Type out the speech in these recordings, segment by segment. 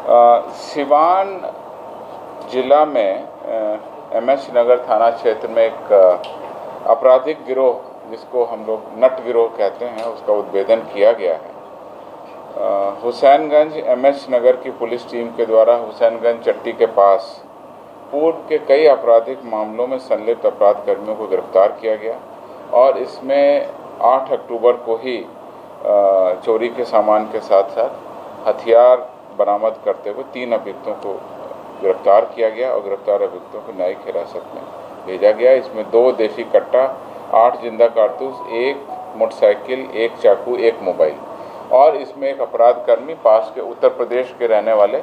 सिवान जिला में एमएस नगर थाना क्षेत्र में एक आपराधिक गिरोह, जिसको हम लोग नट गिरोह कहते हैं, उसका उद्भेदन किया गया है। हुसैनगंज एमएस नगर की पुलिस टीम के द्वारा हुसैनगंज चट्टी के पास पूर्व के कई आपराधिक मामलों में संलिप्त अपराध कर्मियों को गिरफ्तार किया गया और इसमें 8 अक्टूबर को ही चोरी के सामान के साथ साथ हथियार बरामद करते हुए 3 अभियुक्तों को गिरफ्तार किया गया और गिरफ्तार अभियुक्तों को न्यायिक हिरासत में भेजा गया। इसमें 2 देसी कट्टा, 8 जिंदा कारतूस, 1 मोटरसाइकिल, 1 चाकू, 1 मोबाइल और इसमें एक अपराध कर्मी पास के उत्तर प्रदेश के रहने वाले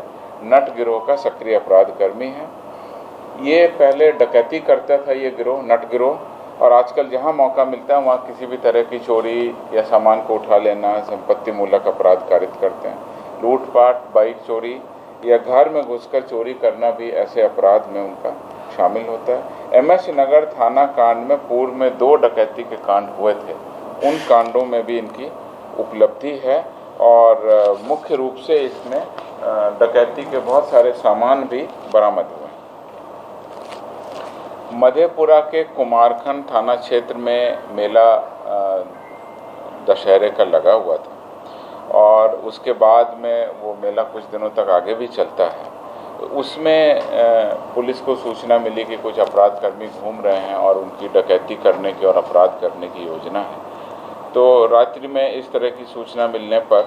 नट गिरोह का सक्रिय अपराध कर्मी है। ये पहले डकैती करता था ये गिरोह, नट गिरोह, और आजकल जहाँ मौका मिलता है वहाँ किसी भी तरह की चोरी या सामान को उठा लेना, संपत्ति मूलक अपराध कारित करते हैं। लूटपाट, बाइक चोरी या घर में घुसकर चोरी करना भी ऐसे अपराध में उनका शामिल होता है। एमएस नगर थाना कांड में पूर्व में 2 डकैती के कांड हुए थे, उन कांडों में भी इनकी उपलब्धि है और मुख्य रूप से इसमें डकैती के बहुत सारे सामान भी बरामद हुए। मधेपुरा के कुमारखंड थाना क्षेत्र में मेला दशहरे का लगा हुआ था और उसके बाद में वो मेला कुछ दिनों तक आगे भी चलता है। उसमें पुलिस को सूचना मिली कि कुछ अपराध कर्मी घूम रहे हैं और उनकी डकैती करने की और अपराध करने की योजना है। तो रात्रि में इस तरह की सूचना मिलने पर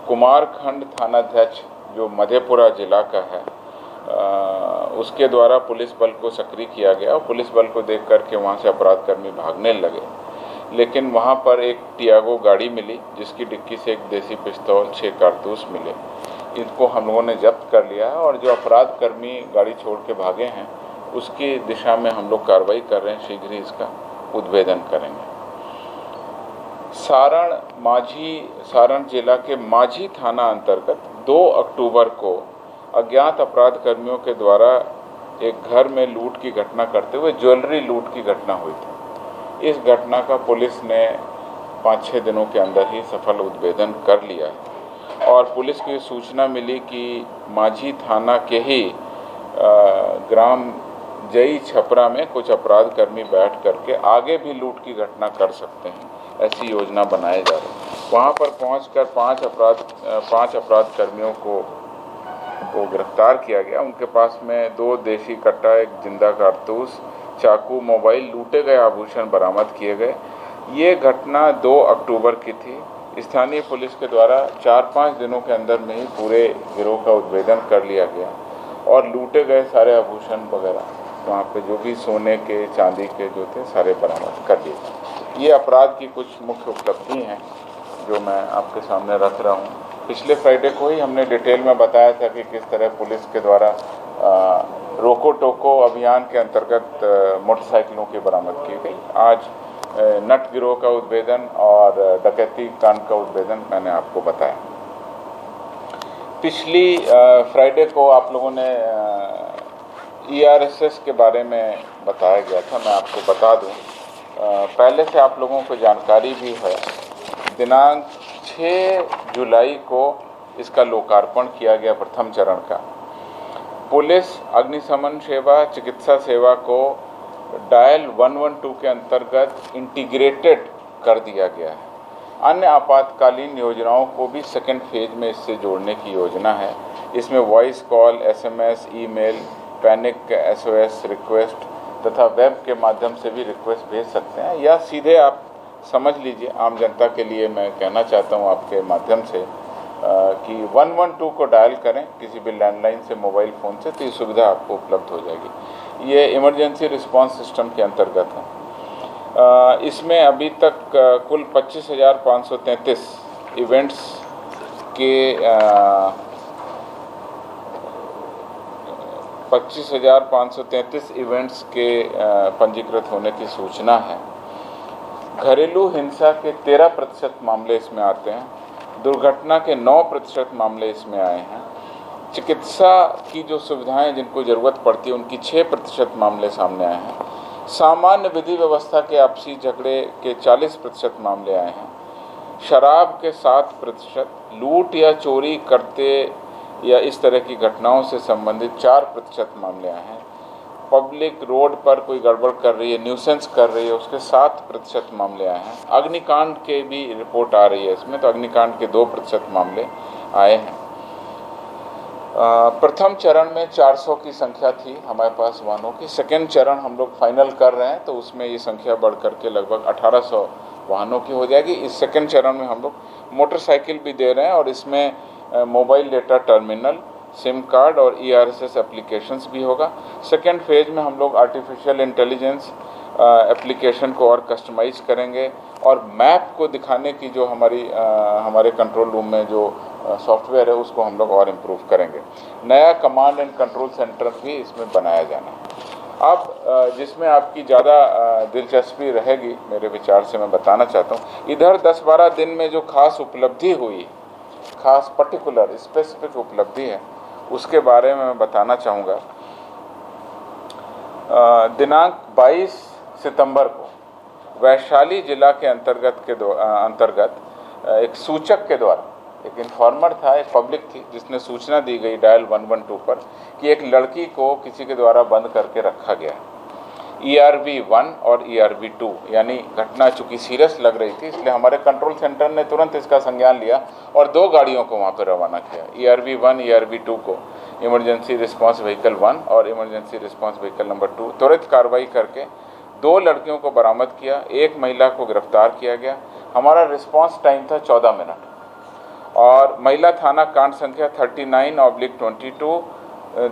कुमारखंड थानाध्यक्ष, जो मधेपुरा जिला का है, उसके द्वारा पुलिस बल को सक्रिय किया गया और पुलिस बल को देख कर के वहाँ से अपराध कर्मी भागने लगे। लेकिन वहाँ पर एक टियागो गाड़ी मिली जिसकी डिक्की से एक देसी पिस्तौल, 6 कारतूस मिले। इनको हम लोगों ने जब्त कर लिया है और जो अपराध कर्मी गाड़ी छोड़ के भागे हैं उसकी दिशा में हम लोग कार्रवाई कर रहे हैं। शीघ्र ही इसका उद्भेदन करेंगे। सारण जिला के माझी थाना अंतर्गत 2 अक्टूबर को अज्ञात अपराध कर्मियों के द्वारा एक घर में लूट की घटना करते हुए ज्वेलरी लूट की घटना हुई थी। इस घटना का पुलिस ने 5-6 दिनों के अंदर ही सफल उद्भेदन कर लिया है और पुलिस को सूचना मिली कि माझी थाना के ही ग्राम जई छपरा में कुछ अपराध कर्मी बैठ करके आगे भी लूट की घटना कर सकते हैं, ऐसी योजना बनाए जा रही है। वहाँ पर पहुँचकर 5 अपराध कर्मियों को गिरफ्तार किया गया। उनके पास में 2 देसी कट्टा, 1 जिंदा कारतूस, चाकू, मोबाइल, लूटे गए आभूषण बरामद किए गए। ये घटना 2 अक्टूबर की थी। स्थानीय पुलिस के द्वारा 4-5 दिनों के अंदर में ही पूरे गिरोह का उद्भेदन कर लिया गया और लूटे गए सारे आभूषण वगैरह, वहाँ पे जो भी सोने के, चांदी के जो थे, सारे बरामद कर लिए। ये अपराध की कुछ मुख्य उपलब्धि हैं जो मैं आपके सामने रख रहा हूँ। पिछले फ्राइडे को ही हमने डिटेल में बताया था कि किस तरह पुलिस के द्वारा रोको टोको अभियान के अंतर्गत मोटरसाइकिलों की बरामद की गई। आज नट गिरोह का उद्भेदन और डकैती कांड का उद्भेदन मैंने आपको बताया। पिछली फ्राइडे को आप लोगों ने ERSS के बारे में बताया गया था। मैं आपको बता दूं, पहले से आप लोगों को जानकारी भी है। दिनांक 6 जुलाई को इसका लोकार्पण किया गया प्रथम चरण का। पुलिस, अग्निशमन सेवा, चिकित्सा सेवा को डायल 112 के अंतर्गत इंटीग्रेटेड कर दिया गया है। अन्य आपातकालीन योजनाओं को भी सेकेंड फेज में इससे जोड़ने की योजना है। इसमें voice call, SMS, email, panic SOS request तथा वेब के माध्यम से भी रिक्वेस्ट भेज सकते हैं या सीधे आप समझ लीजिए। आम जनता के लिए मैं कहना चाहता हूं आपके माध्यम से कि 112 को डायल करें किसी भी लैंडलाइन से, मोबाइल फ़ोन से, तो ये सुविधा आपको उपलब्ध हो जाएगी। ये इमरजेंसी रिस्पांस सिस्टम के अंतर्गत है। इसमें अभी तक कुल 25,533 इवेंट्स के 25,533 इवेंट्स के पंजीकृत होने की सूचना है। घरेलू हिंसा के 13% मामले इसमें आते हैं। दुर्घटना के 9% मामले इसमें आए हैं। चिकित्सा की जो सुविधाएं जिनको ज़रूरत पड़ती है उनकी 6% मामले सामने आए हैं। सामान्य विधि व्यवस्था के आपसी झगड़े के 40% मामले आए हैं। शराब के 7%, लूट या चोरी करते या इस तरह की घटनाओं से संबंधित 4% मामले आए हैं। पब्लिक रोड पर कोई गड़बड़ कर रही है, न्यूसेंस कर रही है, उसके 7% मामले आए हैं। अग्निकांड के भी रिपोर्ट आ रही है इसमें, तो अग्निकांड के 2% मामले आए हैं। प्रथम चरण में 400 की संख्या थी हमारे पास वाहनों की। सेकेंड चरण हम लोग फाइनल कर रहे हैं, तो उसमें ये संख्या बढ़ करके लगभग 1800 वाहनों की हो जाएगी। इस सेकेंड चरण में हम लोग मोटरसाइकिल भी दे रहे हैं और इसमें mobile data terminal, SIM card और ERSS एप्लीकेशंस भी होगा। सेकेंड फेज में हम लोग आर्टिफिशियल इंटेलिजेंस एप्लीकेशन को और कस्टमाइज करेंगे और मैप को दिखाने की जो हमारे कंट्रोल रूम में जो सॉफ्टवेयर है उसको हम लोग और इम्प्रूव करेंगे। नया कमांड एंड कंट्रोल सेंटर भी इसमें बनाया जाना है। अब जिसमें आपकी ज़्यादा दिलचस्पी रहेगी मेरे विचार से मैं बताना चाहता हूँ, इधर 10-12 दिन में जो खास उपलब्धि हुई, खास पर्टिकुलर स्पेसिफिक उपलब्धि है, उसके बारे में मैं बताना चाहूँगा। दिनांक 22 सितंबर को वैशाली जिला के अंतर्गत एक सूचक के द्वारा, एक इन्फॉर्मर था, एक पब्लिक थी जिसने सूचना दी गई डायल 112 पर कि एक लड़की को किसी के द्वारा बंद करके रखा गया। ERV1 और ERV2 यानी घटना चूँकि सीरियस लग रही थी, इसलिए हमारे कंट्रोल सेंटर ने तुरंत इसका संज्ञान लिया और 2 गाड़ियों को वहाँ पर रवाना किया। ERV1 ERV2 को इमरजेंसी रिस्पांस व्हीकल 1 और इमरजेंसी रिस्पांस व्हीकल नंबर 2 त्वरित कार्रवाई करके 2 लड़कियों को बरामद किया, 1 महिला को गिरफ्तार किया गया। हमारा रिस्पांस टाइम था 14 मिनट और महिला थाना कांड संख्या 39/22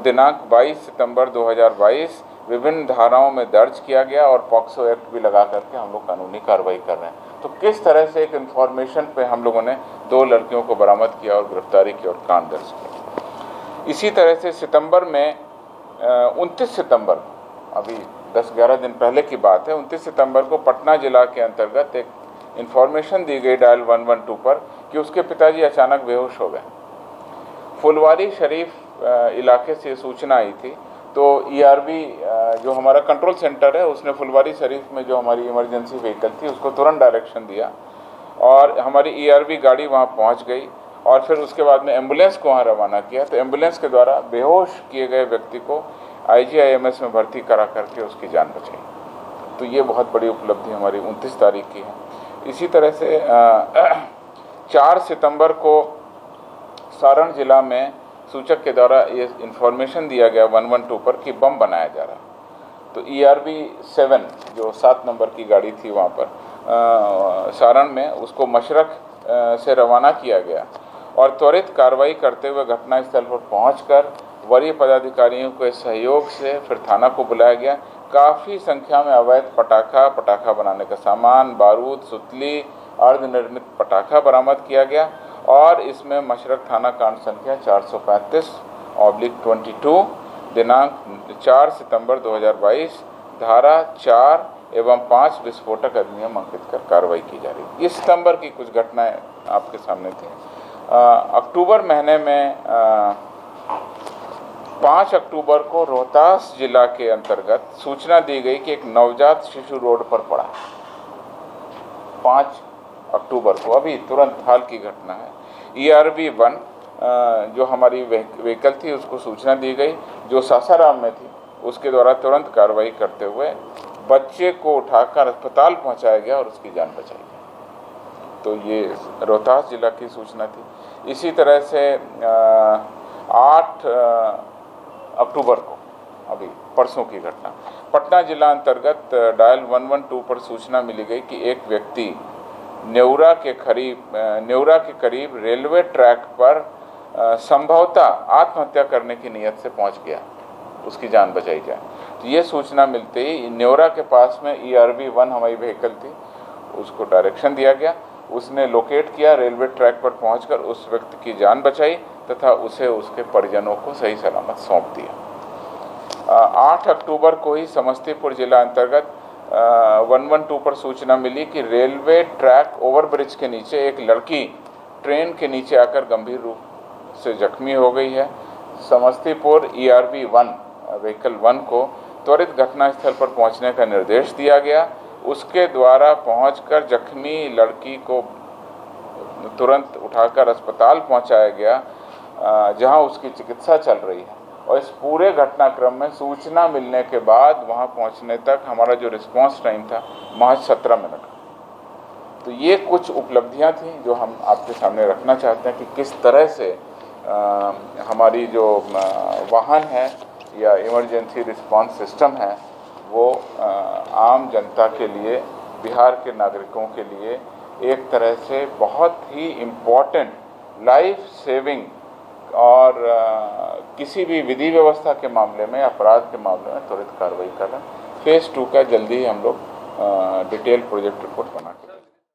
दिनांक 22 सितंबर 2022 विभिन्न धाराओं में दर्ज किया गया और पॉक्सो एक्ट भी लगा करके हम लोग कानूनी कार्रवाई कर रहे हैं। तो किस तरह से एक इन्फॉर्मेशन पे हम लोगों ने 2 लड़कियों को बरामद किया और गिरफ्तारी की और कांड दर्ज किया। इसी तरह से सितंबर में 29 सितंबर, अभी 10-11 दिन पहले की बात है, 29 सितंबर को पटना जिला के अंतर्गत एक इन्फॉर्मेशन दी गई डायल 112 पर कि उसके पिताजी अचानक बेहोश हो गए। फुलवारी शरीफ इलाके से सूचना आई थी, तो ERV जो हमारा कंट्रोल सेंटर है उसने फुलवारी शरीफ में जो हमारी इमरजेंसी व्हीकल थी उसको तुरंत डायरेक्शन दिया और हमारी ERV गाड़ी वहाँ पहुँच गई और फिर उसके बाद में एम्बुलेंस को वहाँ रवाना किया। तो एम्बुलेंस के द्वारा बेहोश किए गए व्यक्ति को IGIMS में भर्ती करा करके उसकी जान बचाई। तो ये बहुत बड़ी उपलब्धि हमारी 29 तारीख की है। इसी तरह से 4 सितंबर को सारण जिला में सूचक के द्वारा ये इन्फॉर्मेशन दिया गया 112 पर कि बम बनाया जा रहा है। तो ERV7 जो 7 नंबर की गाड़ी थी वहाँ पर सारण में, उसको मशरक से रवाना किया गया और त्वरित कार्रवाई करते हुए घटनास्थल पर पहुंचकर वरीय पदाधिकारियों के सहयोग से फिर थाना को बुलाया गया। काफ़ी संख्या में अवैध पटाखा बनाने का सामान, बारूद, सुतली, अर्धनिर्मित पटाखा बरामद किया गया और इसमें मशरक थाना कांड संख्या 435/22 दिनांक 4 सितंबर 2022 धारा 4 एवं 5 विस्फोटक अधिनियम अंकित कर कार्रवाई की जा रही है। इस सितंबर की कुछ घटनाएं आपके सामने थी। अक्टूबर महीने में 5 अक्टूबर को रोहतास जिला के अंतर्गत सूचना दी गई कि एक नवजात शिशु रोड पर पड़ा। 5 अक्टूबर को, अभी तुरंत हाल की घटना है। ERV1 जो हमारी व्हीकल थी उसको सूचना दी गई जो सासाराम में थी, उसके द्वारा तुरंत कार्रवाई करते हुए बच्चे को उठाकर अस्पताल पहुंचाया गया और उसकी जान बचाई गई। तो ये रोहतास जिला की सूचना थी। इसी तरह से 8 अक्टूबर को, अभी परसों की घटना, पटना जिला अंतर्गत डायल 112 पर सूचना मिली गई कि एक व्यक्ति नेवरा के करीब रेलवे ट्रैक पर संभवतः आत्महत्या करने की नीयत से पहुंच गया, उसकी जान बचाई जाए। तो ये सूचना मिलते ही नेवरा के पास में ERV1 हमारी व्हीकल थी, उसको डायरेक्शन दिया गया, उसने लोकेट किया, रेलवे ट्रैक पर पहुंचकर उस व्यक्ति की जान बचाई तथा उसे उसके परिजनों को सही सलामत सौंप दिया। 8 अक्टूबर को ही समस्तीपुर जिला अंतर्गत 112 पर सूचना मिली कि रेलवे ट्रैक ओवरब्रिज के नीचे एक लड़की ट्रेन के नीचे आकर गंभीर रूप से जख्मी हो गई है। समस्तीपुर ERV1 व्हीकल 1 को त्वरित घटनास्थल पर पहुंचने का निर्देश दिया गया। उसके द्वारा पहुंचकर जख्मी लड़की को तुरंत उठाकर अस्पताल पहुंचाया गया जहां उसकी चिकित्सा चल रही है। और इस पूरे घटनाक्रम में सूचना मिलने के बाद वहां पहुंचने तक हमारा जो रिस्पांस टाइम था महज 17 मिनट। तो ये कुछ उपलब्धियां थी जो हम आपके सामने रखना चाहते हैं कि किस तरह से हमारी जो वाहन है या इमरजेंसी रिस्पांस सिस्टम है वो आम जनता के लिए, बिहार के नागरिकों के लिए एक तरह से बहुत ही इम्पोर्टेंट, लाइफ सेविंग और किसी भी विधि व्यवस्था के मामले में, अपराध के मामले में त्वरित कार्रवाई कर रहे हैं। फेज़ 2 का जल्दी ही हम लोग डिटेल प्रोजेक्ट रिपोर्ट बना के